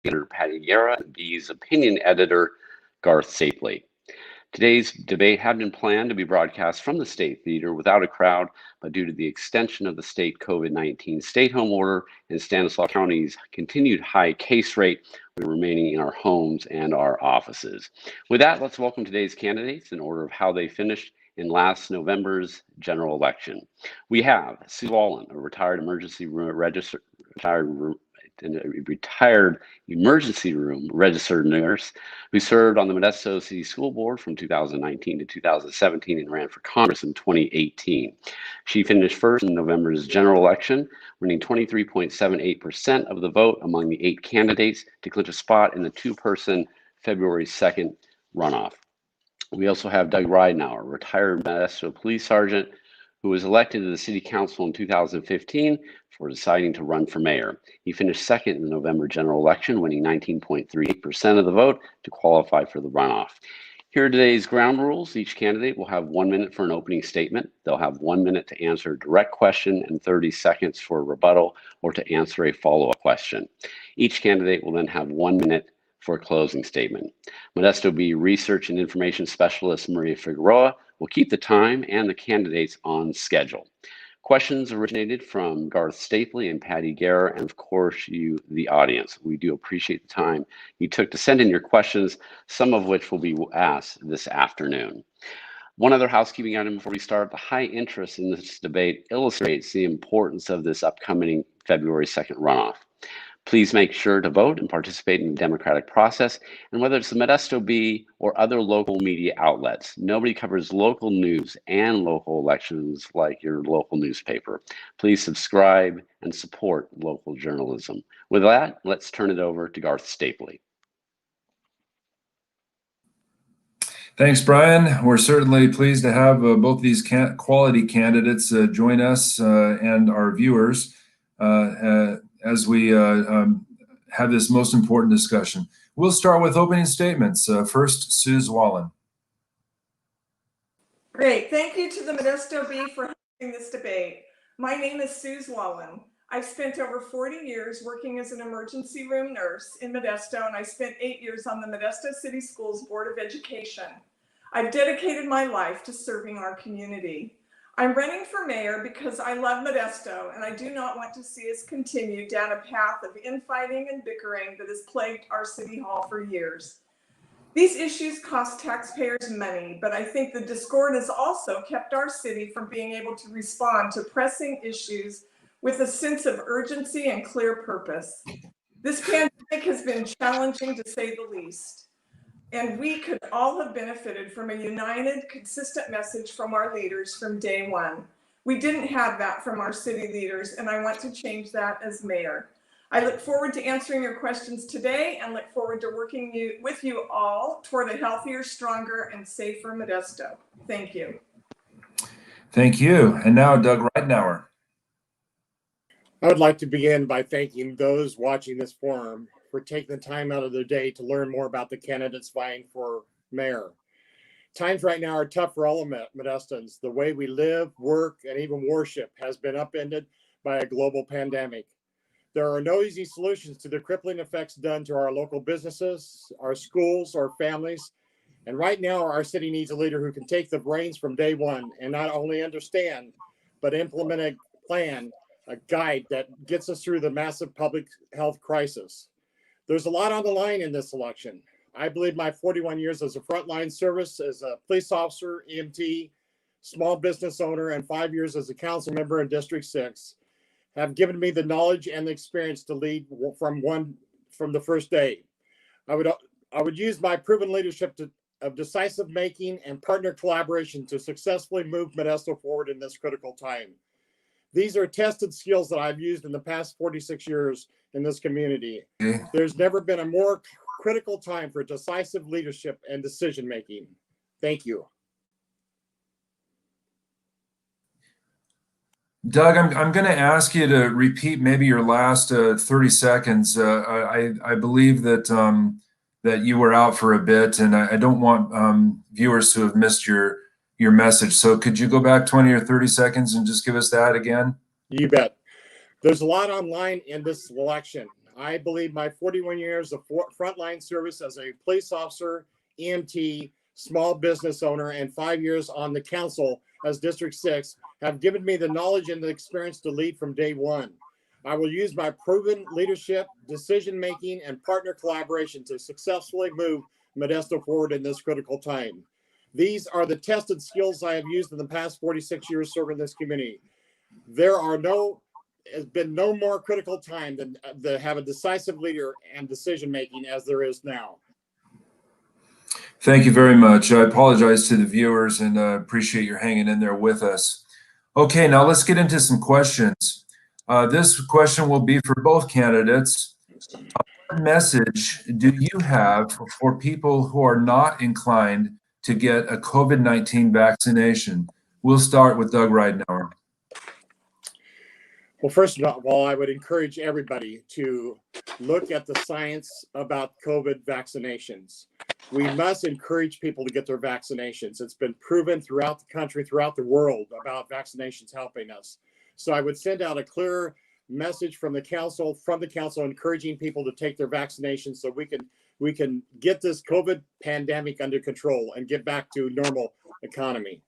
editor Patty Guerra and Bee's opinion editor Garth Stapley. Today's debate had been planned to be broadcast from the State Theater without a crowd, but due to the extension of the state COVID-19 stay-home order and Stanislaus County's continued high case rate, we're remaining in our homes and our offices. With that, let's welcome today's candidates in order of how they finished in last November's general election. We have Zwahlen, a retired emergency room registered nurse who served on the Modesto City School Board from 2019 to 2017 and ran for Congress in 2018. She finished first in November's general election, winning 23.78% of the vote among the 8 candidates to clinch a spot in the 2-person February 2nd runoff. We also have Doug Ridenour, a retired Modesto police sergeant who was elected to the city council in 2015 for deciding to run for mayor. He finished second in the November general election, winning 19.38% of the vote to qualify for the runoff. Here are today's ground rules. Each candidate will have 1 minute for an opening statement. They'll have 1 minute to answer a direct question and 30 seconds for a rebuttal or to answer a follow-up question. Each candidate will then have 1 minute for a closing statement. Modesto Bee Research and Information Specialist Maria Figueroa will keep the time and the candidates on schedule. Questions originated from Garth Stapley and Patty Guerra, and of course you, the audience. We do appreciate the time you took to send in your questions, some of which will be asked this afternoon. One other housekeeping item before we start: the high interest in this debate illustrates the importance of this upcoming February 2nd runoff. Please make sure to vote and participate in the democratic process. And whether it's the Modesto Bee or other local media outlets, nobody covers local news and local elections like your local newspaper. Please subscribe and support local journalism. With that, let's turn it over to Garth Stapley. Thanks, Brian. We're certainly pleased to have both these quality candidates join us and our viewers as we have this most important discussion. We'll start with opening statements. First, Sue Zwahlen. Great. Thank you to the Modesto Bee for hosting this debate. My name is Sue Zwahlen. I've spent over 40 years working as an emergency room nurse in Modesto, and I spent 8 years on the Modesto City Schools Board of Education. I've dedicated my life to serving our community. I'm running for mayor because I love Modesto, and I do not want to see us continue down a path of infighting and bickering that has plagued our city hall for years. These issues cost taxpayers money, but I think the discord has also kept our city from being able to respond to pressing issues with a sense of urgency and clear purpose. This pandemic has been challenging, to say the least. And we could all have benefited from a united, consistent message from our leaders from day one. We didn't have that from our city leaders, and I want to change that as mayor. I look forward to answering your questions today and look forward to working with you all toward a healthier, stronger, and safer Modesto. Thank you. Thank you. And now Doug Ridenour. I would like to begin by thanking those watching this forum for taking the time out of their day to learn more about the candidates vying for mayor. Times right now are tough for all of Modestans. The way we live, work, and even worship has been upended by a global pandemic. There are no easy solutions to the crippling effects done to our local businesses, our schools, our families. And right now, our city needs a leader who can take the reins from day one and not only understand, but implement a plan, a guide that gets us through the massive public health crisis. There's a lot on the line in this election. I believe my 41 years as a frontline service as a police officer, EMT, small business owner, and 5 years as a council member in District 6 have given me the knowledge and the experience to lead from the first day. I would use my proven leadership of decisive making and partner collaboration to successfully move Modesto forward in this critical time. These are tested skills that I've used in the past 46 years in this community. There's never been a more critical time for decisive leadership and decision making. Thank you. Doug, I'm going to ask you to repeat maybe your last 30 seconds. I believe that that you were out for a bit, and I don't want viewers to have missed your message. So could you go back 20 or 30 seconds and just give us that again? You bet. There's a lot online in this election. I believe my 41 years of frontline service as a police officer, EMT, small business owner, and 5 years on the council as District 6 have given me the knowledge and the experience to lead from day one. I will use my proven leadership, decision-making, and partner collaboration to successfully move Modesto forward in this critical time. These are the tested skills I have used in the past 46 years serving this community. There has been no more critical time than to have a decisive leader and decision-making as there is now. Thank you very much. I apologize to the viewers and appreciate your hanging in there with us. Okay, now let's get into some questions. This question will be for both candidates. What message do you have for people who are not inclined to get a COVID-19 vaccination? We'll start with Doug Ridenour. Well, first of all, I would encourage everybody to look at the science about COVID vaccinations. We must encourage people to get their vaccinations. It's been proven throughout the country, throughout the world about vaccinations helping us. So I would send out a clear message from the council, encouraging people to take their vaccinations so we can get this COVID pandemic under control and get back to normal economy.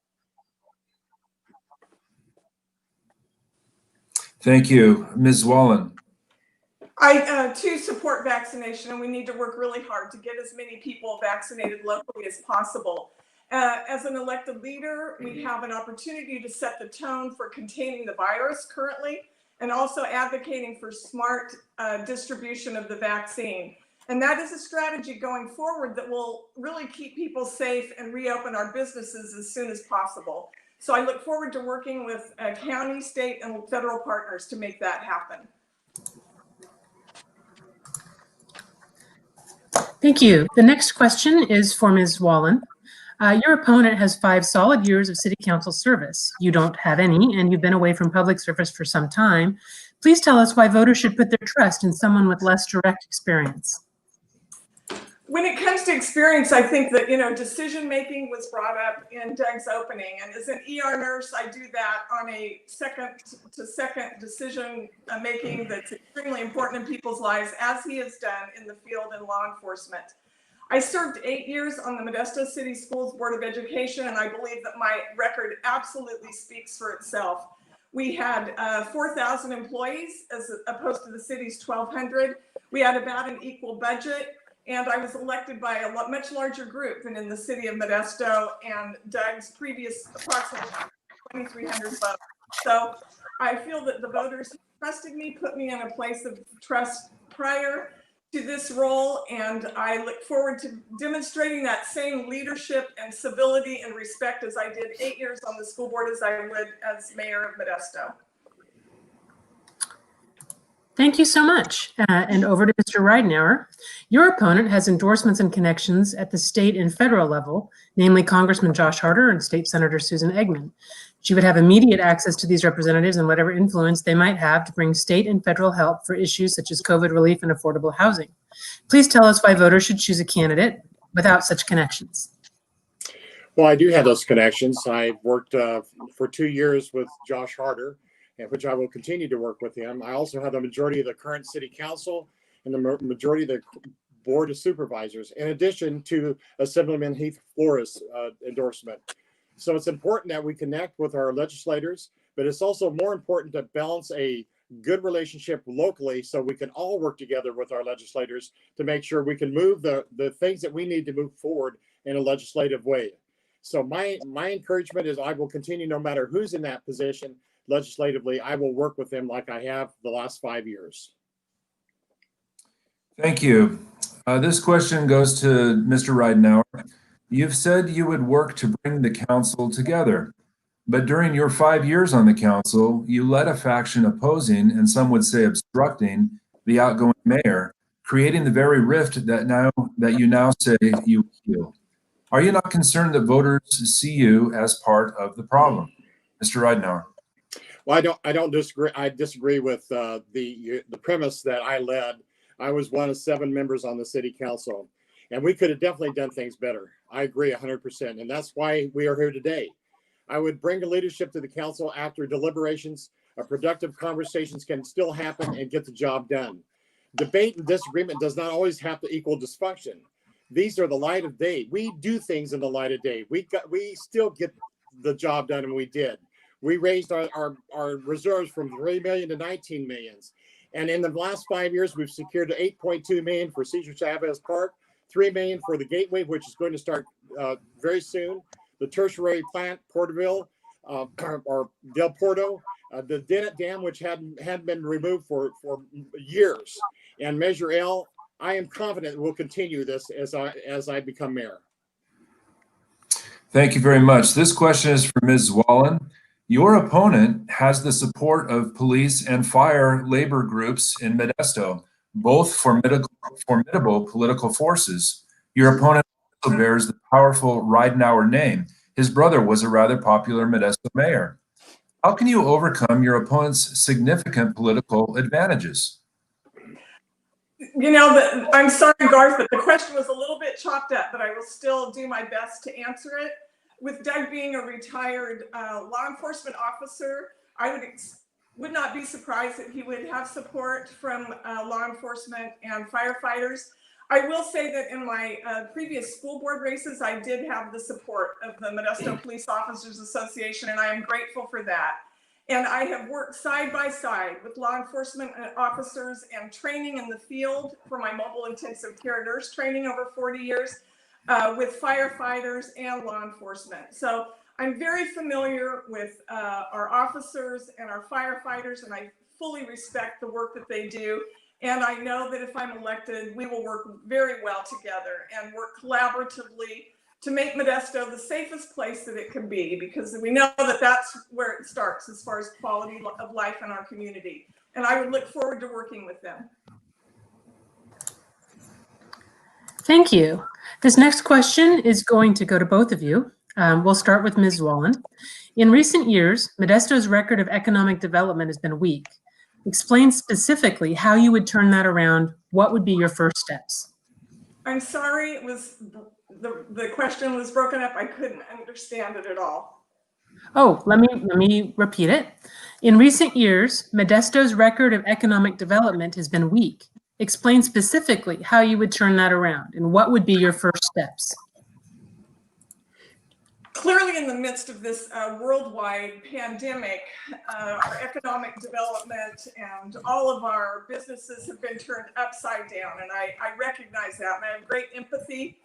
Thank you. Ms. Zwahlen. I too support vaccination, and we need to work really hard to get as many people vaccinated locally as possible. As an elected leader, we have an opportunity to set the tone for containing the virus currently, and also advocating for smart distribution of the vaccine. And that is a strategy going forward that will really keep people safe and reopen our businesses as soon as possible. So I look forward to working with county, state, and federal partners to make that happen. Thank you. The next question is for Ms. Zwahlen. Your opponent has 5 solid years of city council service. You don't have any, and you've been away from public service for some time. Please tell us why voters should put their trust in someone with less direct experience. When it comes to experience, I think that, decision-making was brought up in Doug's opening. And as an ER nurse, I do that on a second-to-second decision-making that's extremely important in people's lives, as he has done in the field in law enforcement. I served 8 years on the Modesto City Schools Board of Education, and I believe that my record absolutely speaks for itself. We had 4,000 employees as opposed to the city's 1,200. We had about an equal budget. And I was elected by a much larger group than in the city of Modesto and Doug's previous approximately 2,300 votes. So I feel that the voters trusted me, put me in a place of trust prior to this role, and I look forward to demonstrating that same leadership and civility and respect as I did 8 years on the school board as I would as mayor of Modesto. Thank you so much. And over to Mr. Ridenour. Your opponent has endorsements and connections at the state and federal level, namely Congressman Josh Harder and State Senator Susan Eggman. She would have immediate access to these representatives and whatever influence they might have to bring state and federal help for issues such as COVID relief and affordable housing. Please tell us why voters should choose a candidate without such connections. Well, I do have those connections. I worked for 2 years with Josh Harder, which I will continue to work with him. I also have the majority of the current city council and the majority of the board of supervisors, in addition to Assemblyman Heath Flores' endorsement. So it's important that we connect with our legislators, but it's also more important to balance a good relationship locally so we can all work together with our legislators to make sure we can move the things that we need to move forward in a legislative way. So my encouragement is I will continue, no matter who's in that position legislatively, I will work with them like I have the last 5 years. Thank you. This question goes to Mr. Ridenour. You've said you would work to bring the council together, but during your 5 years on the council, you led a faction opposing, and some would say obstructing, the outgoing mayor, creating the very rift that you now say you heal. Are you not concerned that voters see you as part of the problem? Mr. Ridenour. Well, I don't disagree. I disagree with the premise that I led. I was one of 7 members on the city council, and we could have definitely done things better. I agree 100%, and that's why we are here today. I would bring the leadership to the council after deliberations. Productive conversations can still happen and get the job done. Debate and disagreement does not always have to equal dysfunction. These are the light of day. We do things in the light of day. We still get the job done, and we did. We raised our reserves from 3 million to 19 millions. And in the last 5 years, we've secured 8.2 million for Cesar Chavez Park, 3 million for the Gateway, which is going to start very soon. The tertiary plant, Porterville, or Del Porto, the Dennett Dam, which hadn't been removed for years, and Measure L. I am confident we'll continue this as I become mayor. Thank you very much. This question is for Ms. Zwahlen. Your opponent has the support of police and fire labor groups in Modesto, both formidable political forces. Your opponent also bears the powerful Ridenour name. His brother was a rather popular Modesto mayor. How can you overcome your opponent's significant political advantages? You know, I'm sorry, Garth, but the question was a little bit chopped up, but I will still do my best to answer it. With Doug being a retired law enforcement officer, I would not be surprised that he would have support from law enforcement and firefighters. I will say that in my previous school board races, I did have the support of the Modesto Police Officers Association, and I am grateful for that. And I have worked side by side with law enforcement officers and training in the field for my mobile intensive care nurse training over 40 years with firefighters and law enforcement. So I'm very familiar with our officers and our firefighters, and I fully respect the work that they do. And I know that if I'm elected, we will work very well together and work collaboratively to make Modesto the safest place that it can be, because we know that that's where it starts as far as quality of life in our community. And I would look forward to working with them. Thank you. This next question is going to go to both of you. We'll start with Ms. Zwahlen. In recent years, Modesto's record of economic development has been weak. Explain specifically how you would turn that around. What would be your first steps? I'm sorry, it was the question was broken up. I couldn't understand it at all. Oh, let me repeat it. In recent years, Modesto's record of economic development has been weak. Explain specifically how you would turn that around and what would be your first steps. Clearly, in the midst of this worldwide pandemic, our economic development and all of our businesses have been turned upside down. And I recognize that, and I have great empathy,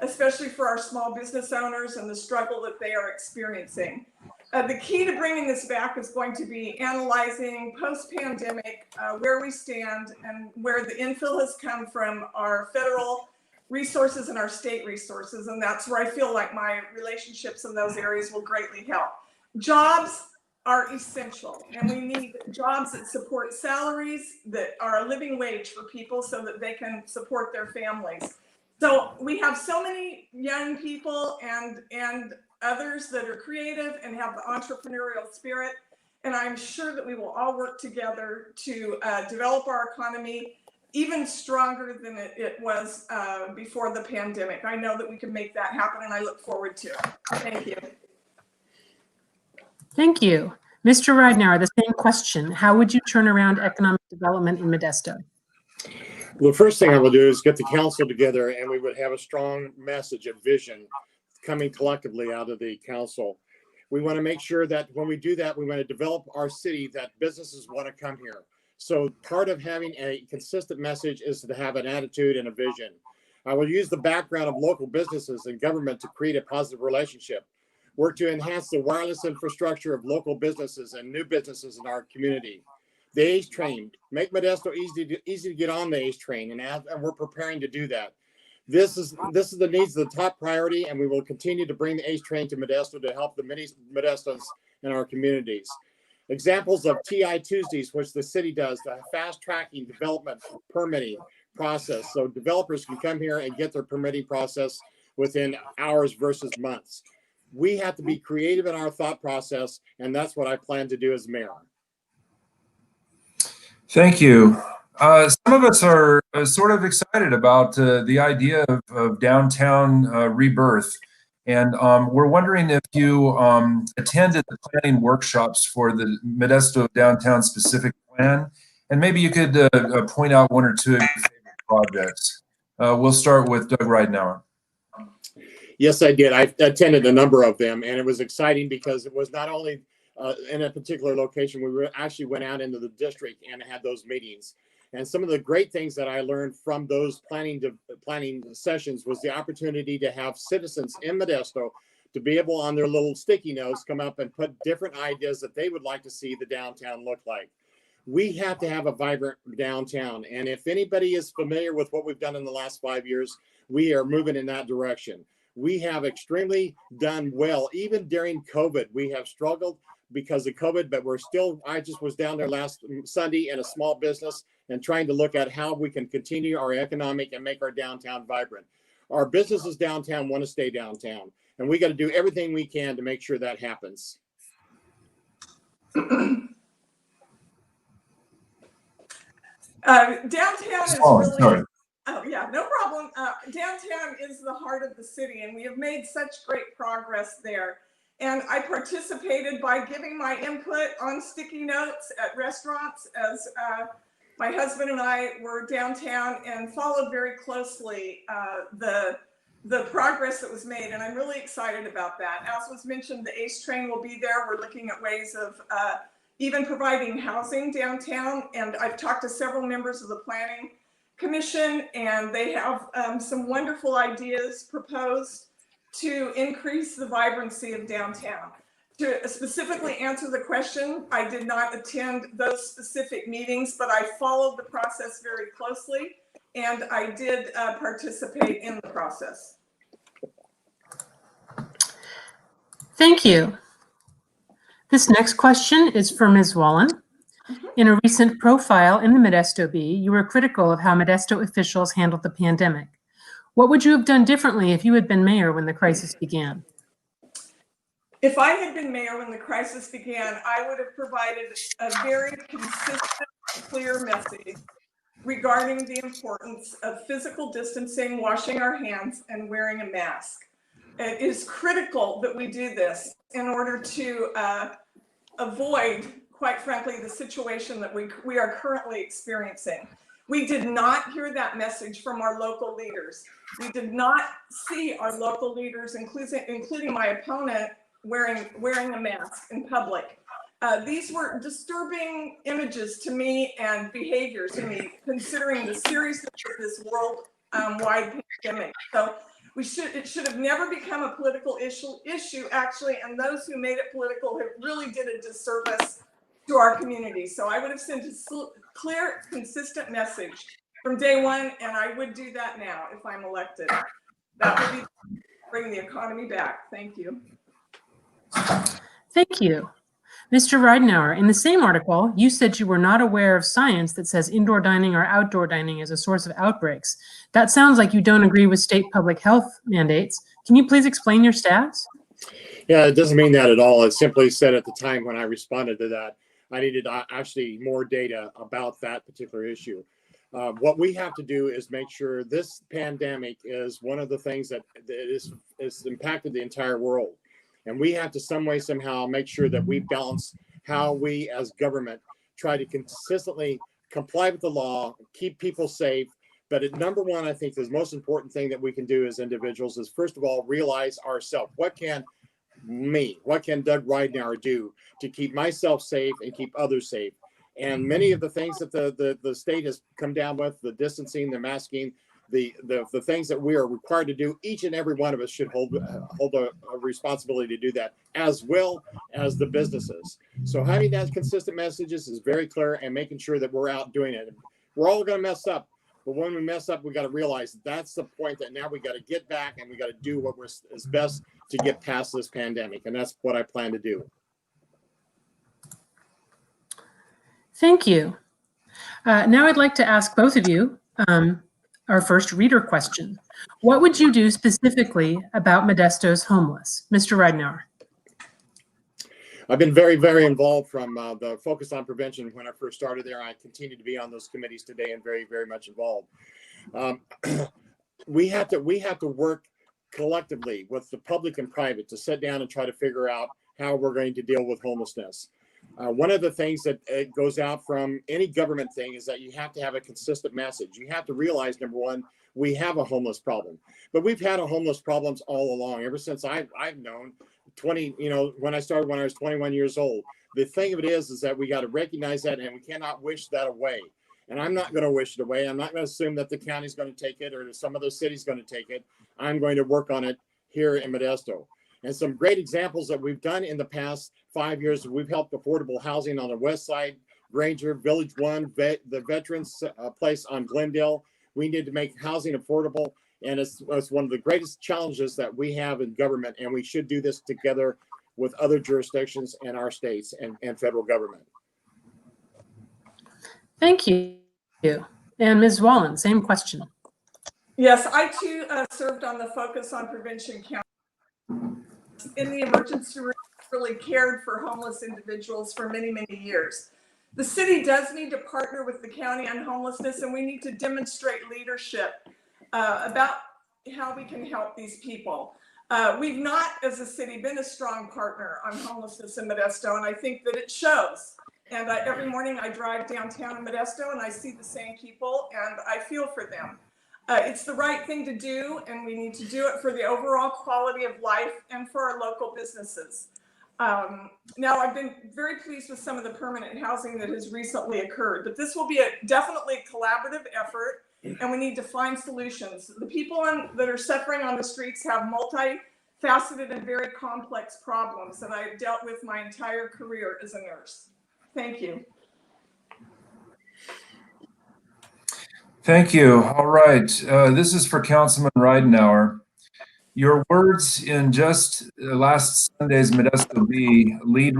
especially for our small business owners and the struggle that they are experiencing. The key to bringing this back is going to be analyzing post-pandemic where we stand and where the infill has come from our federal resources and our state resources. And that's where I feel like my relationships in those areas will greatly help. Jobs are essential, and we need jobs that support salaries that are a living wage for people so that they can support their families. So we have so many young people and others that are creative and have the entrepreneurial spirit. And I'm sure that we will all work together to develop our economy even stronger than it was before the pandemic. I know that we can make that happen, and I look forward to it. Thank you. Thank you. Mr. Ridenour, the same question. How would you turn around economic development in Modesto? The first thing I will do is get the council together, and we would have a strong message and vision coming collectively out of the council. We want to make sure that when we do that, we want to develop our city that businesses want to come here. So part of having a consistent message is to have an attitude and a vision. I will use the background of local businesses and government to create a positive relationship. Work to enhance the wireless infrastructure of local businesses and new businesses in our community. The ACE train, make Modesto easy to get on the ACE train, and we're preparing to do that. This is the needs of the top priority, and we will continue to bring the ACE train to Modesto to help the many Modestans in our communities. Examples of TI Tuesdays, which the city does, the fast tracking development permitting process. So developers can come here and get their permitting process within hours versus months. We have to be creative in our thought process, and that's what I plan to do as mayor. Thank you. Some of us are sort of excited about the idea of downtown rebirth. And we're wondering if you attended the planning workshops for the Modesto Downtown Specific Plan And maybe you could point out one or two of your favorite projects. We'll start with Doug Ridenour. Yes, I did. I attended a number of them, and it was exciting because it was not only in a particular location. We actually went out into the district and had those meetings. And some of the great things that I learned from those planning sessions was the opportunity to have citizens in Modesto to be able on their little sticky notes come up and put different ideas that they would like to see the downtown look like. We have to have a vibrant downtown. And if anybody is familiar with what we've done in the last 5 years, we are moving in that direction. We have extremely done well. Even during COVID, we have struggled because of COVID, but we're still, I just was down there last Sunday in a small business and trying to look at how we can continue our economic and make our downtown vibrant. Our businesses downtown want to stay downtown, and we got to do everything we can to make sure that happens. Downtown is really, sorry. oh yeah, no problem. Downtown is the heart of the city, and we have made such great progress there. And I participated by giving my input on sticky notes at restaurants as my husband and I were downtown and followed very closely the progress that was made. And I'm really excited about that. As was mentioned, the ACE train will be there. We're looking at ways of even providing housing downtown. And I've talked to several members of the Planning Commission, and they have some wonderful ideas proposed to increase the vibrancy of downtown. To specifically answer the question, I did not attend those specific meetings, but I followed the process very closely, and I did participate in the process. Thank you. This next question is for Ms. Zwahlen. In a recent profile in the Modesto Bee, you were critical of how Modesto officials handled the pandemic. What would you have done differently if you had been mayor when the crisis began? If I had been mayor when the crisis began, I would have provided a very consistent, clear message regarding the importance of physical distancing, washing our hands, and wearing a mask. It is critical that we do this in order to avoid, quite frankly, the situation that we are currently experiencing. We did not hear that message from our local leaders. We did not see our local leaders, including my opponent, wearing a mask in public. These were disturbing images to me and behaviors to me, considering the seriousness of this worldwide pandemic. So it should have never become a political issue actually, and those who made it political really did a disservice to our community. So I would have sent a clear, consistent message from day one, and I would do that now if I'm elected. That would be bring the economy back. Thank you. Thank you. Mr. Ridenour, in the same article, you said you were not aware of science that says indoor dining or outdoor dining is a source of outbreaks. That sounds like you don't agree with state public health mandates. Can you please explain your stats? Yeah, it doesn't mean that at all. It simply said at the time when I responded to that, I needed actually more data about that particular issue. What we have to do is make sure this pandemic is one of the things that is impacted the entire world. And we have to some way, somehow make sure that we balance how we as government try to consistently comply with the law, keep people safe. But at number one, I think the most important thing that we can do as individuals is, first of all, realize ourselves. What can Doug Ridenour do to keep myself safe and keep others safe? And many of the things that the state has come down with, the distancing, the masking, the things that we are required to do, each and every one of us should hold a responsibility to do that, as well as the businesses. So having that consistent messages is very clear, and making sure that we're out doing it. We're all going to mess up, but when we mess up, we got to realize that's the point, that now we got to get back and we got to do what is best to get past this pandemic, and that's what I plan to do. Thank you. Now I'd like to ask both of you our first reader question. What would you do specifically about Modesto's homeless? Mr. Ridenour. I've been very, very involved from the focus on prevention when I first started there. I continue to be on those committees today and very, very much involved. We have to work collectively with the public and private to sit down and try to figure out how we're going to deal with homelessness. One of the things that goes out from any government thing is that you have to have a consistent message. You have to realize, number one, we have a homeless problem, but we've had a homeless problems all along, ever since I've known 20, when I started when I was 21 years old. The thing of it is that we got to recognize that, and we cannot wish that away. And I'm not going to wish it away. I'm not going to assume that the county's going to take it or some other city's going to take it. I'm going to work on it here in Modesto. And some great examples that we've done in the past 5 years, we've helped affordable housing on the west side, Granger, Village One, the Veterans Place on Glendale. We need to make housing affordable. And it's one of the greatest challenges that we have in government. And we should do this together with other jurisdictions and our states and federal government. Thank you. And Ms. Zwahlen, same question. Yes, I too served on the Focus on Prevention Council in the emergency room, really cared for homeless individuals for many, many years. The city does need to partner with the county on homelessness, and we need to demonstrate leadership about how we can help these people. We've not, as a city, been a strong partner on homelessness in Modesto, and I think that it shows. And every morning I drive downtown in Modesto and I see the same people and I feel for them. It's the right thing to do, and we need to do it for the overall quality of life and for our local businesses. Now, I've been very pleased with some of the permanent housing that has recently occurred, but this will be definitely a collaborative effort, and we need to find solutions. The people that are suffering on the streets have multifaceted and very complex problems that I've dealt with my entire career as a nurse. Thank you. Thank you. All right. This is for Councilman Ridenour. Your words in just last Sunday's Modesto Bee lead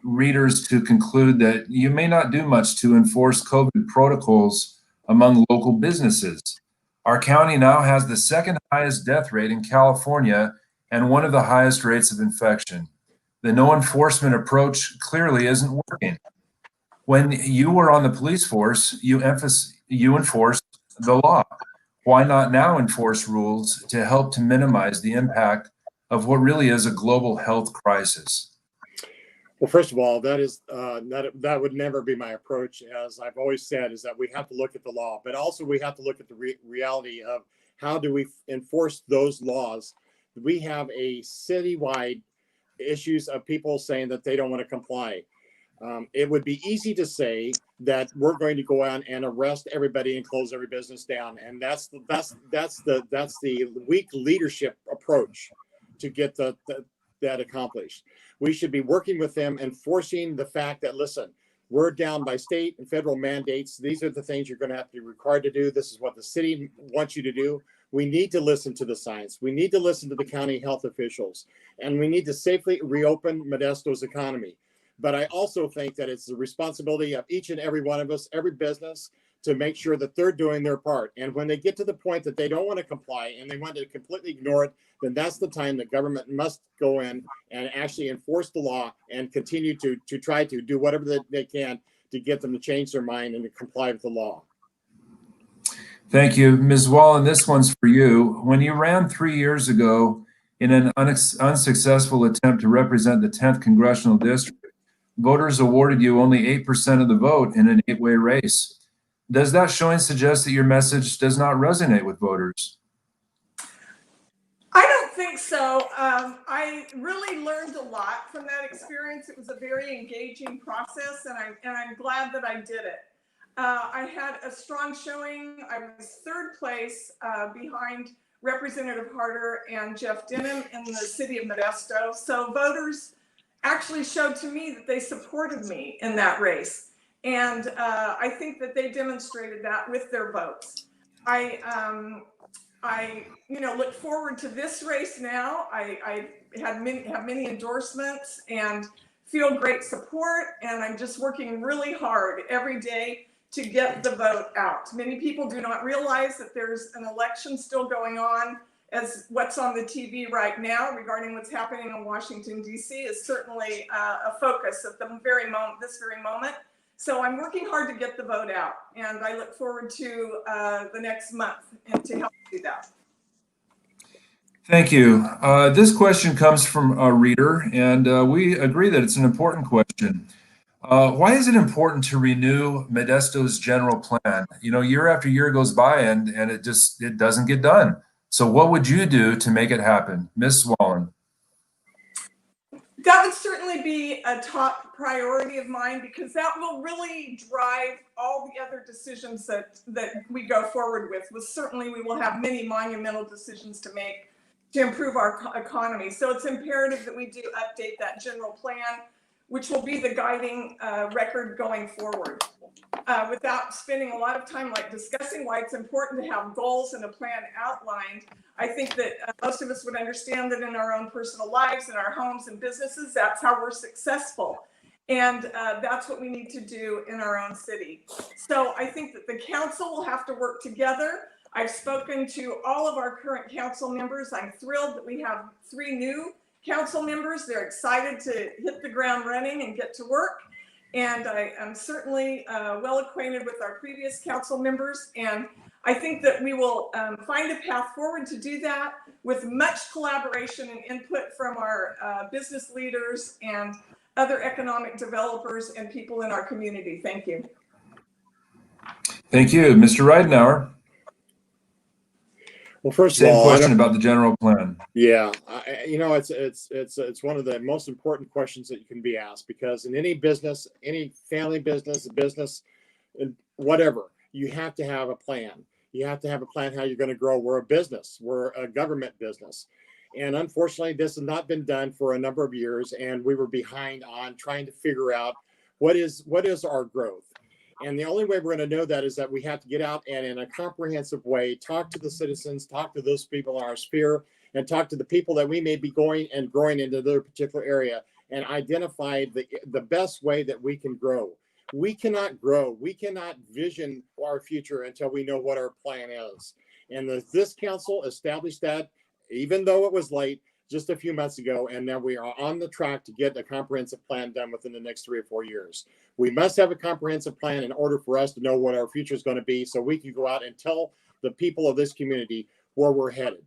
readers to conclude that you may not do much to enforce COVID protocols among local businesses. Our county now has the second highest death rate in California and one of the highest rates of infection. The no enforcement approach clearly isn't working. When you were on the police force, you enforced the law. Why not now enforce rules to help to minimize the impact of what really is a global health crisis? Well, first of all, that would never be my approach. As I've always said, is that we have to look at the law, but also we have to look at the reality of how do we enforce those laws. We have a citywide issues of people saying that they don't want to comply. It would be easy to say that we're going to go out and arrest everybody and close every business down, and that's the weak leadership approach to get that accomplished. We should be working with them and forcing the fact that, listen, we're down by state and federal mandates. These are the things you're going to have to be required to do. This is what the city wants you to do. We need to listen to the science. We need to listen to the county health officials, and we need to safely reopen Modesto's economy. But I also think that it's the responsibility of each and every one of us, every business, to make sure that they're doing their part. And when they get to the point that they don't want to comply and they want to completely ignore it, then that's the time the government must go in and actually enforce the law and continue to try to do whatever they can to get them to change their mind and to comply with the law. Thank you. Ms. Zwahlen, this one's for you. When you ran 3 years ago in an unsuccessful attempt to represent the 10th Congressional District, voters awarded you only 8% of the vote in an 8-way race. Does that showing suggest that your message does not resonate with voters? I don't think so. I really learned a lot from that experience. It was a very engaging process, and I'm glad that I did it. I had a strong showing. I was third place behind Representative Harder and Jeff Denham in the city of Modesto. So voters actually showed to me that they supported me in that race. And I think that they demonstrated that with their votes. I look forward to this race now. I have many endorsements and feel great support. And I'm just working really hard every day to get the vote out. Many people do not realize that there's an election still going on, as what's on the TV right now regarding what's happening in Washington, D.C. is certainly a focus at this very moment. So I'm working hard to get the vote out, and I look forward to the next month and to help do that. Thank you. This question comes from a reader, and we agree that it's an important question. Why is it important to renew Modesto's general plan? You know, year after year goes by and it doesn't get done. So what would you do to make it happen? Ms. Zwahlen? That would certainly be a top priority of mine, because that will really drive all the other decisions that we go forward with. Certainly we will have many monumental decisions to make to improve our economy. So it's imperative that we do update that general plan, which will be the guiding record going forward. Without spending a lot of time discussing why it's important to have goals and a plan outlined, I think that most of us would understand that in our own personal lives, in our homes and businesses, that's how we're successful. And that's what we need to do in our own city. So I think that the council will have to work together. I've spoken to all of our current council members. I'm thrilled that we have 3 new council members. They're excited to hit the ground running and get to work. And I am certainly well acquainted with our previous council members. And I think that we will find a path forward to do that with much collaboration and input from our business leaders and other economic developers and people in our community. Thank you. Thank you. Mr. Ridenour? Well, first of Same all, question about the general plan. Yeah, you know, it's one of the most important questions that you can be asked, because in any business, any family business, whatever, you have to have a plan. You have to have a plan how you're going to grow. We're a business. We're a government business. And unfortunately, this has not been done for a number of years, and we were behind on trying to figure out what is our growth. And the only way we're going to know that is that we have to get out and in a comprehensive way, talk to the citizens, talk to those people in our sphere, and talk to the people that we may be going and growing into their particular area, and identify the best way that we can grow. We cannot grow. We cannot vision our future until we know what our plan is. And this council established that, even though it was late, just a few months ago, and now we are on the track to get a comprehensive plan done within the next 3 or 4 years. We must have a comprehensive plan in order for us to know what our future is going to be, so we can go out and tell the people of this community where we're headed.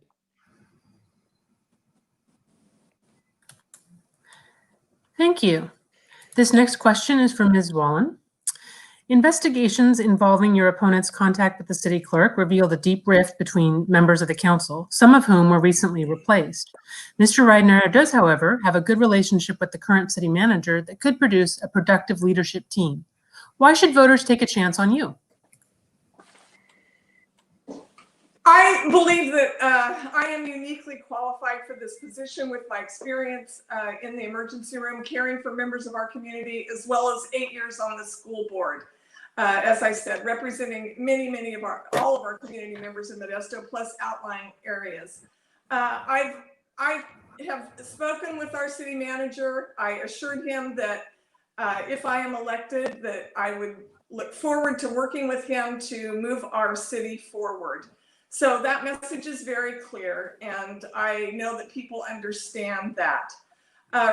Thank you. This next question is from Ms. Zwahlen. Investigations involving your opponent's contact with the city clerk revealed a deep rift between members of the council, some of whom were recently replaced. Mr. Ridenour does, however, have a good relationship with the current city manager that could produce a productive leadership team. Why should voters take a chance on you? I believe that I am uniquely qualified for this position with my experience in the emergency room, caring for members of our community, as well as 8 years on the school board. As I said, representing many of all of our community members in Modesto, plus outlying areas. I have spoken with our city manager. I assured him that if I am elected, that I would look forward to working with him to move our city forward. So that message is very clear, and I know that people understand that.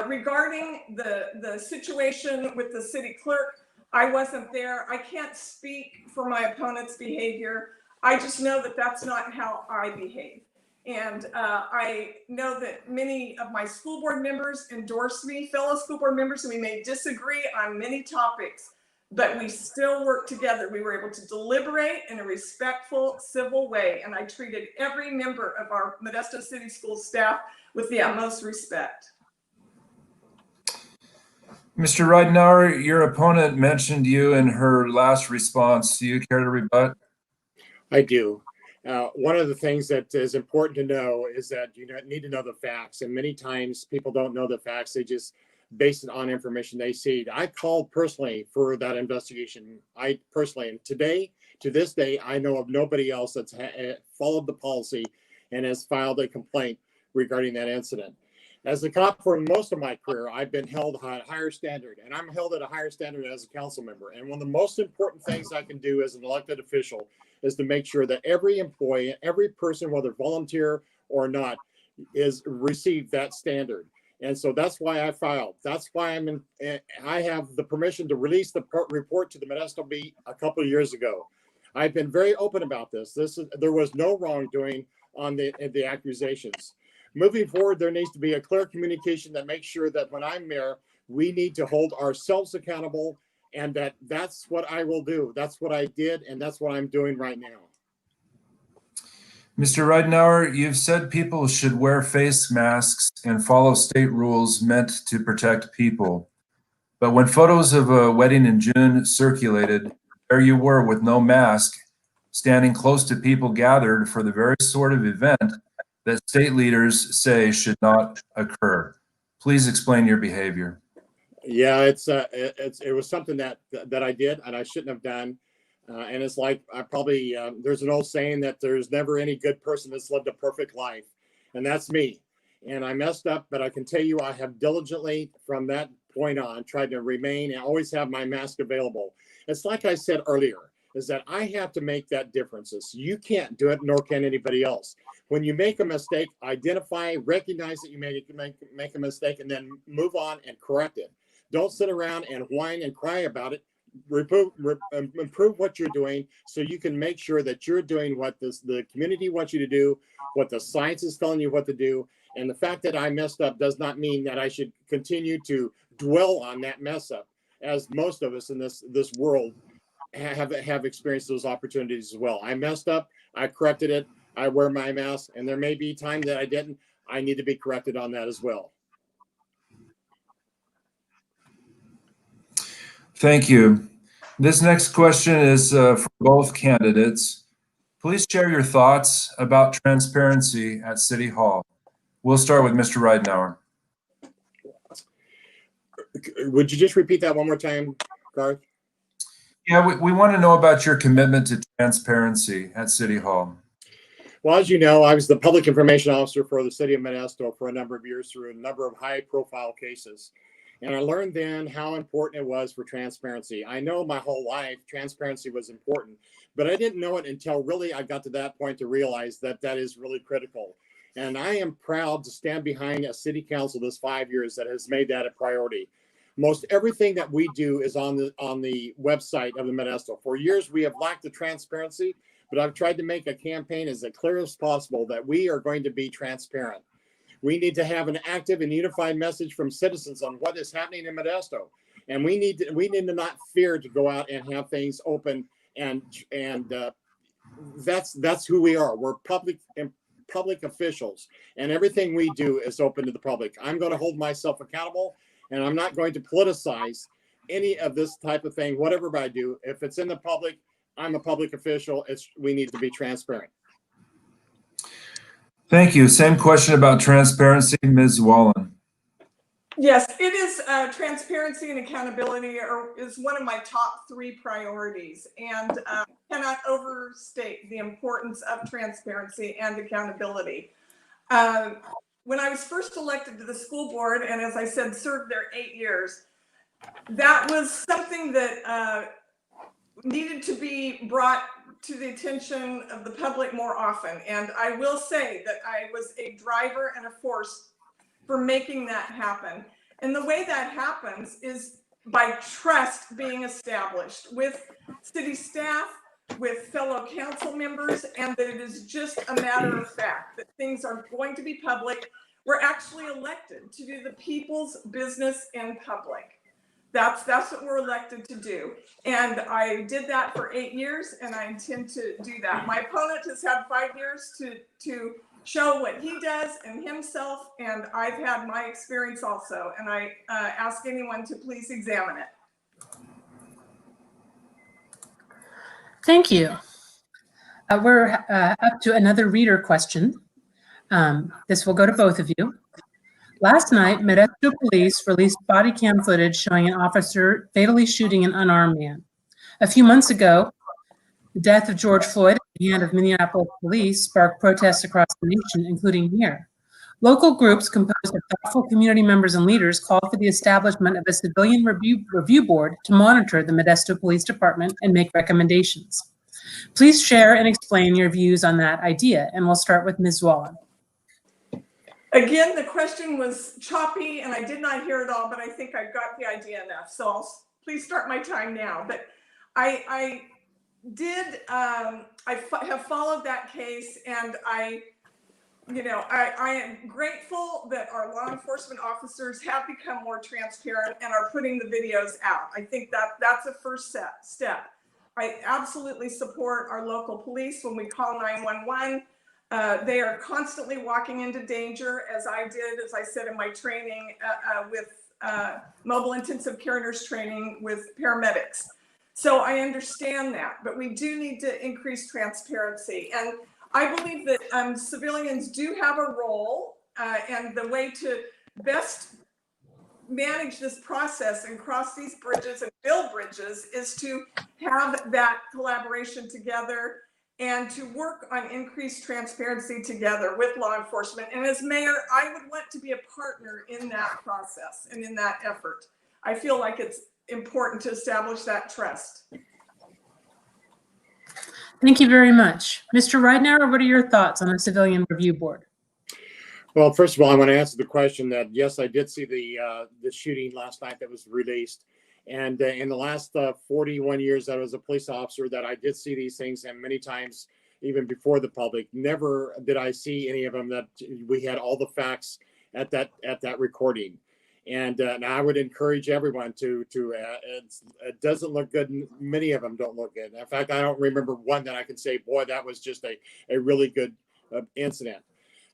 Regarding the situation with the city clerk, I wasn't there. I can't speak for my opponent's behavior. I just know that that's not how I behave. And I know that many of my school board members endorse me, fellow school board members, and we may disagree on many topics, but we still work together. We were able to deliberate in a respectful, civil way, and I treated every member of our Modesto City School staff with the utmost respect. Mr. Ridenour, your opponent mentioned you in her last response. Do you care to rebut? I do. One of the things that is important to know is that you need to know the facts, and many times people don't know the facts. They just base it on information they see. I called personally for that investigation. I personally, and to this day, I know of nobody else that's followed the policy and has filed a complaint regarding that incident. As a cop for most of my career, I've been held at a higher standard, and I'm held at a higher standard as a council member. And one of the most important things I can do as an elected official is to make sure that every employee, every person, whether volunteer or not, is received that standard. And so that's why I filed. That's why I have the permission to release the report to the Modesto Bee a couple of years ago. I've been very open about this. There was no wrongdoing on the accusations. Moving forward, there needs to be a clear communication that makes sure that when I'm mayor, we need to hold ourselves accountable and that's what I will do. That's what I did, and that's what I'm doing right now. Mr. Ridenour, you've said people should wear face masks and follow state rules meant to protect people. But when photos of a wedding in June circulated, there you were with no mask, standing close to people gathered for the very sort of event that state leaders say should not occur. Please explain your behavior. Yeah, it was something that I did and I shouldn't have done. And it's like, I probably, there's an old saying that there's never any good person that's lived a perfect life. And that's me. And I messed up, but I can tell you, I have diligently from that point on tried to remain and always have my mask available. It's like I said earlier, is that I have to make that difference. You can't do it, nor can anybody else. When you make a mistake, identify, recognize that you make a mistake, and then move on and correct it. Don't sit around and whine and cry about it. Improve what you're doing so you can make sure that you're doing what the community wants you to do, what the science is telling you what to do. And the fact that I messed up does not mean that I should continue to dwell on that mess up, as most of us in this world have experienced those opportunities as well. I messed up, I corrected it, I wear my mask, and there may be time that I didn't. I need to be corrected on that as well. Thank you. This next question is for both candidates. Please share your thoughts about transparency at City Hall. We'll start with Mr. Ridenour. Would you just repeat that one more time, Garth? Yeah, we want to know about your commitment to transparency at City Hall. Well, as you know, I was the public information officer for the city of Modesto for a number of years through a number of high-profile cases. And I learned then how important it was for transparency. I know my whole life transparency was important, but I didn't know it until really I got to that point to realize that that is really critical. And I am proud to stand behind a city council this 5 years that has made that a priority. Most everything that we do is on the website of the Modesto. For years, we have lacked the transparency, but I've tried to make a campaign as clear as possible that we are going to be transparent. We need to have an active and unified message from citizens on what is happening in Modesto. And we need to not fear to go out and have things open, and that's who we are. We're public officials, and everything we do is open to the public. I'm going to hold myself accountable, and I'm not going to politicize any of this type of thing, whatever I do. If it's in the public, I'm a public official. We need to be transparent. Thank you. Same question about transparency, Ms. Zwahlen. Yes, it is transparency and accountability is one of my top 3 priorities, and cannot overstate the importance of transparency and accountability. When I was first elected to the school board, and as I said, served there 8 years, that was something that needed to be brought to the attention of the public more often. And I will say that I was a driver and a force for making that happen. And the way that happens is by trust being established with city staff, with fellow council members, and that it is just a matter of fact that things are going to be public. We're actually elected to do the people's business in public. That's what we're elected to do. And I did that for 8 years, and I intend to do that. My opponent has had 5 years to show what he does and himself, and I've had my experience also. And I ask anyone to please examine it. Thank you. We're up to another reader question. This will go to both of you. Last night, Modesto police released body cam footage showing an officer fatally shooting an unarmed man. A few months ago, the death of George Floyd at the hand of Minneapolis police sparked protests across the nation, including here. Local groups composed of thoughtful community members and leaders called for the establishment of a civilian review board to monitor the Modesto Police Department and make recommendations. Please share and explain your views on that idea, and we'll start with Ms. Zwahlen. Again, the question was choppy and I did not hear it all, but I think I've got the idea enough. So please start my time now. But I have followed that case, and I you know, I am grateful that our law enforcement officers have become more transparent and are putting the videos out. I think that that's a first step. I absolutely support our local police when we call 911. They are constantly walking into danger, as I did, as I said in my training with mobile intensive care nurse training with paramedics. So I understand that, but we do need to increase transparency. And I believe that civilians do have a role, and the way to best manage this process and cross these bridges and build bridges is to have that collaboration together and to work on increased transparency together with law enforcement. And as mayor, I would want to be a partner in that process and in that effort. I feel like it's important to establish that trust. Thank you very much. Mr. Ridenour, what are your thoughts on the Civilian Review Board? Well, first of all, I want to answer the question that, yes, I did see the shooting last night that was released. And in the last 41 years that I was a police officer, that I did see these things, and many times, even before the public, never did I see any of them that we had all the facts at that recording. And I would encourage everyone to it doesn't look good. Many of them don't look good. In fact, I don't remember one that I can say, boy, that was just a really good incident.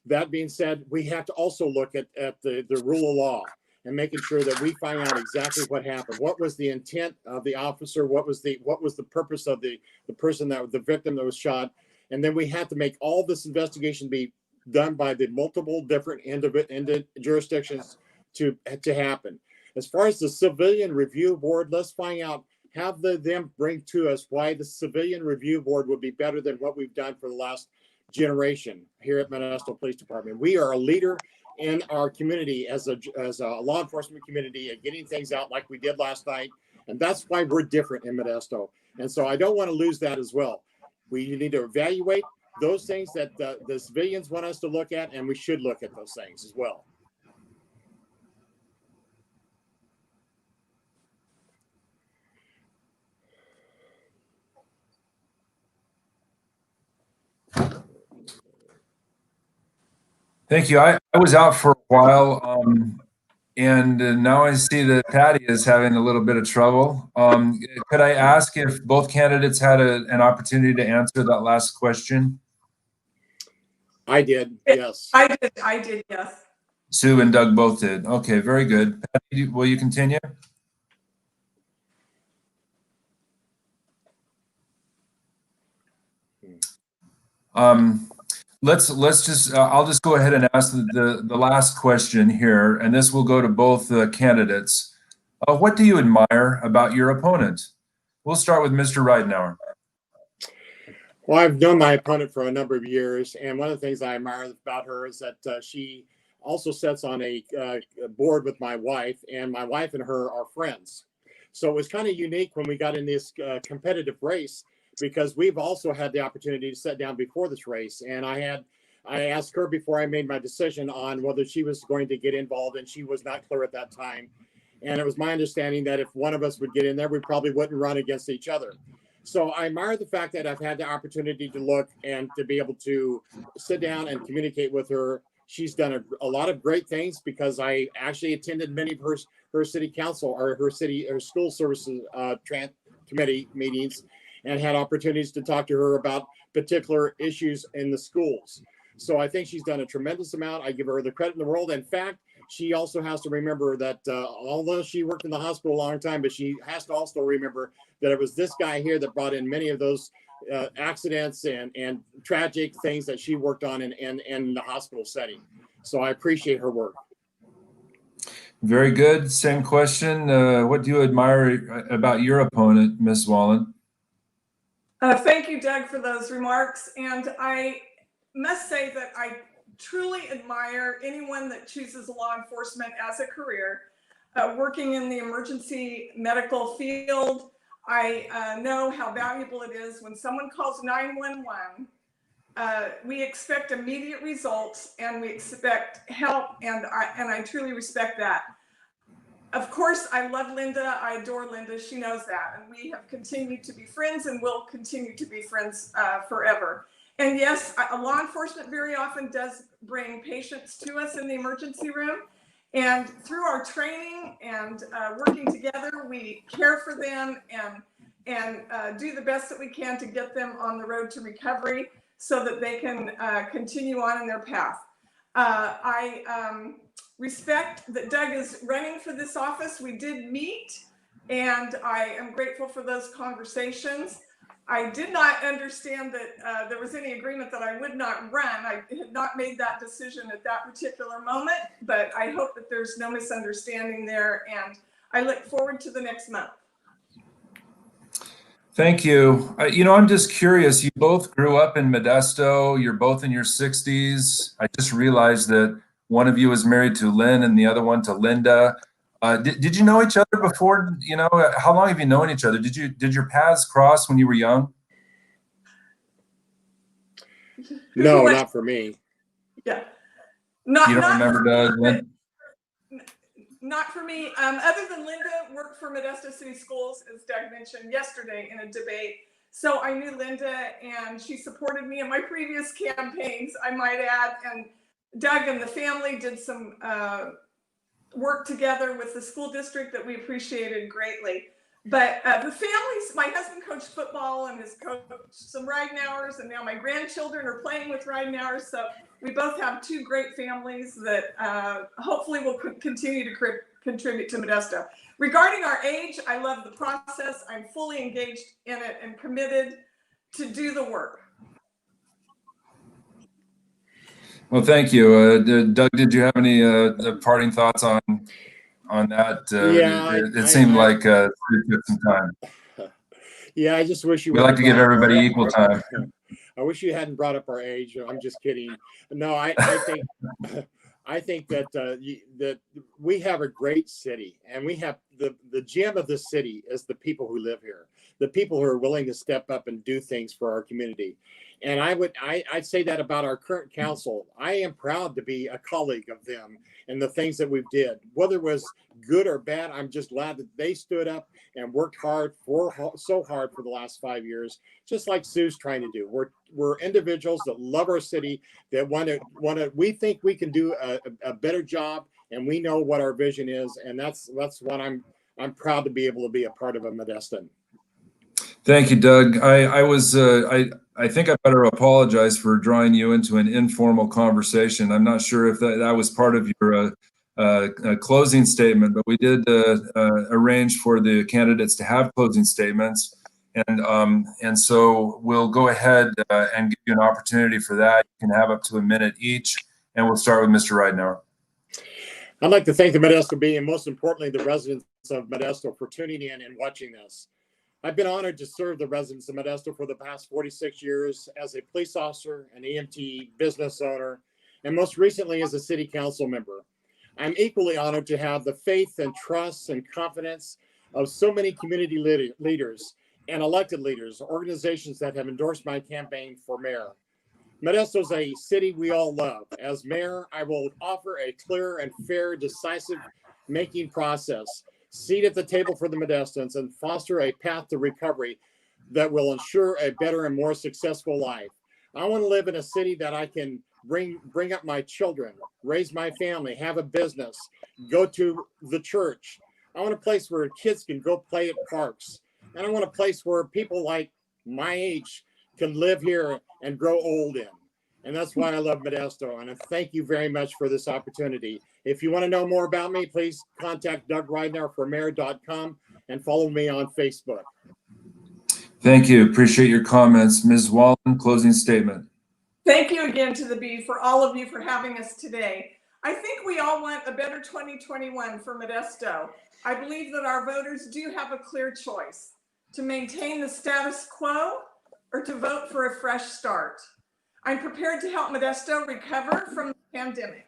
That being said, we have to also look at the rule of law and making sure that we find out exactly what happened. What was the intent of the officer? What was the purpose of the person the victim that was shot? And then we have to make all this investigation be done by the multiple different jurisdictions to happen. As far as the Civilian Review Board, let's find out, have them bring to us why the Civilian Review Board would be better than what we've done for the last generation here at Modesto Police Department. We are a leader in our community as a law enforcement community at getting things out like we did last night. And that's why we're different in Modesto. And so I don't want to lose that as well. We need to evaluate those things that the civilians want us to look at, and we should look at those things as well. Thank you. I was out for a while, and now I see that Patty is having a little bit of trouble. Could I ask if both candidates had an opportunity to answer that last question? I did, yes. I did, yes. Sue and Doug both did. Okay, very good. Patty, will you continue? Let's just, I'll just go ahead and ask the last question here, and this will go to both candidates. What do you admire about your opponent? We'll start with Mr. Ridenour. Well, I've known my opponent for a number of years, and one of the things I admire about her is that she also sits on a board with my wife, and my wife and her are friends. So it was kind of unique when we got in this competitive race, because we've also had the opportunity to sit down before this race. And I asked her before I made my decision on whether she was going to get involved, and she was not clear at that time. And it was my understanding that if one of us would get in there, we probably wouldn't run against each other. So I admire the fact that I've had the opportunity to look and to be able to sit down and communicate with her. She's done a lot of great things, because I actually attended many of her city council or her school services committee meetings, and had opportunities to talk to her about particular issues in the schools. So I think she's done a tremendous amount. I give her the credit in the world. In fact, she also has to remember that although she worked in the hospital a long time, but she has to also remember that it was this guy here that brought in many of those accidents and tragic things that she worked on in the hospital setting. So I appreciate her work. Very good. Same question. What do you admire about your opponent, Ms. Zwahlen? Thank you, Doug, for those remarks. And I must say that I truly admire anyone that chooses law enforcement as a career. Working in the emergency medical field, I know how valuable it is when someone calls 911. We expect immediate results, and we expect help, and I truly respect that. Of course, I love Linda. I adore Linda. She knows that. And we have continued to be friends, and will continue to be friends forever. And yes, law enforcement very often does bring patients to us in the emergency room. And through our training and working together, we care for them and do the best that we can to get them on the road to recovery so that they can continue on in their path. I respect that Doug is running for this office. We did meet, and I am grateful for those conversations. I did not understand that there was any agreement that I would not run. I had not made that decision at that particular moment, but I hope that there's no misunderstanding there, and I look forward to the next month. Thank you. You know, I'm just curious. You both grew up in Modesto. You're both in your 60s. I just realized that one of you was married to Lynn and the other one to Linda. Did you know each other before? You know, how long have you known each other? Did your paths cross when you were young? No, not for me. Yeah. You don't remember Lynn? Not for me. Other than Linda worked for Modesto City Schools, as Doug mentioned yesterday in a debate. So I knew Linda, and she supported me in my previous campaigns, I might add. And Doug and the family did some work together with the school district that we appreciated greatly. But the families, my husband coached football and has coached some Ridenours, and now my grandchildren are playing with Ridenours. So we both have two great families that hopefully will continue to contribute to Modesto. Regarding our age, I love the process. I'm fully engaged in it and committed to do the work. Well, thank you. Doug, did you have any parting thoughts on that? Yeah, it seemed like it took some time. Yeah, I just wish you. We like to give everybody equal time. I wish you hadn't brought up our age. I'm just kidding. No, I think I think that that we have a great city, and we have the gem of the city is the people who live here, the people who are willing to step up and do things for our community. And I'd say that about our current council. I am proud to be a colleague of them and the things that we've did, whether it was good or bad. I'm just glad that they stood up and worked so hard for the last 5 years, just like Sue's trying to do. We're individuals that love our city, that want to. We think we can do a better job, and we know what our vision is, and that's what I'm proud to be able to be a part of a Modestan. Thank you, Doug. I think I better apologize for drawing you into an informal conversation. I'm not sure if that was part of your closing statement, but we did arrange for the candidates to have closing statements, and so we'll go ahead and give you an opportunity for that. You can have up to a minute each, and we'll start with Mr. Ridenour. I'd like to thank the Modesto Bee, and most importantly, the residents of Modesto for tuning in and watching this. I've been honored to serve the residents of Modesto for the past 46 years as a police officer, an EMT, business owner, and most recently as a city council member. I'm equally honored to have the faith and trust and confidence of so many community leaders and elected leaders, organizations that have endorsed my campaign for mayor. Modesto is a city we all love. As mayor, I will offer a clear and fair, decisive making process, seat at the table for the Modestans, and foster a path to recovery that will ensure a better and more successful life. I want to live in a city that I can bring up my children, raise my family, have a business, go to the church. I want a place where kids can go play at parks. And I want a place where people like my age can live here and grow old in. And that's why I love Modesto. And I thank you very much for this opportunity. If you want to know more about me, please contact Doug Ridenour for mayor.com and follow me on Facebook. Thank you. Appreciate your comments. Ms. Zwahlen, closing statement. Thank you again to the Bee for all of you for having us today. I think we all want a better 2021 for Modesto. I believe that our voters do have a clear choice to maintain the status quo or to vote for a fresh start. I'm prepared to help Modesto recover from the pandemic.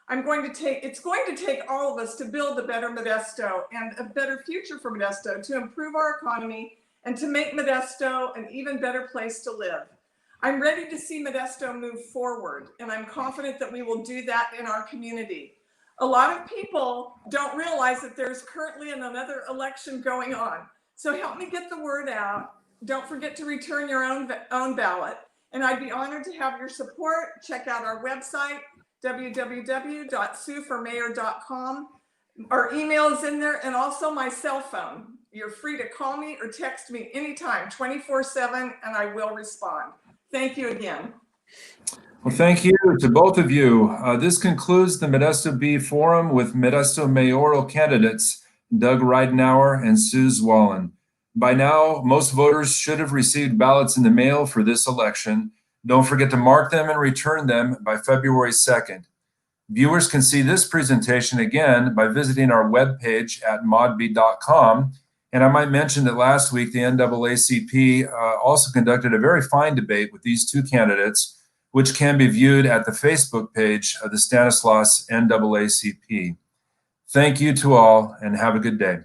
It's going to take all of us to build a better Modesto and a better future for Modesto, to improve our economy and to make Modesto an even better place to live. I'm ready to see Modesto move forward, and I'm confident that we will do that in our community. A lot of people don't realize that there's currently another election going on. So help me get the word out. Don't forget to return your own ballot. and I'd be honored to have your support. Check out our website, www.sueformayor.com. Our email is in there, and also my cell phone. You're free to call me or text me anytime, 24/7, and I will respond. Thank you again. Well, thank you to both of you. This concludes the Modesto Bee Forum with Modesto mayoral candidates Doug Ridenour and Sue Zwahlen. By now, most voters should have received ballots in the mail for this election. Don't forget to mark them and return them by February 2nd. Viewers can see this presentation again by visiting our webpage at modbee.com. And I might mention that last week, the NAACP also conducted a very fine debate with these two candidates, which can be viewed at the Facebook page of the Stanislaus NAACP. Thank you to all, and have a good day.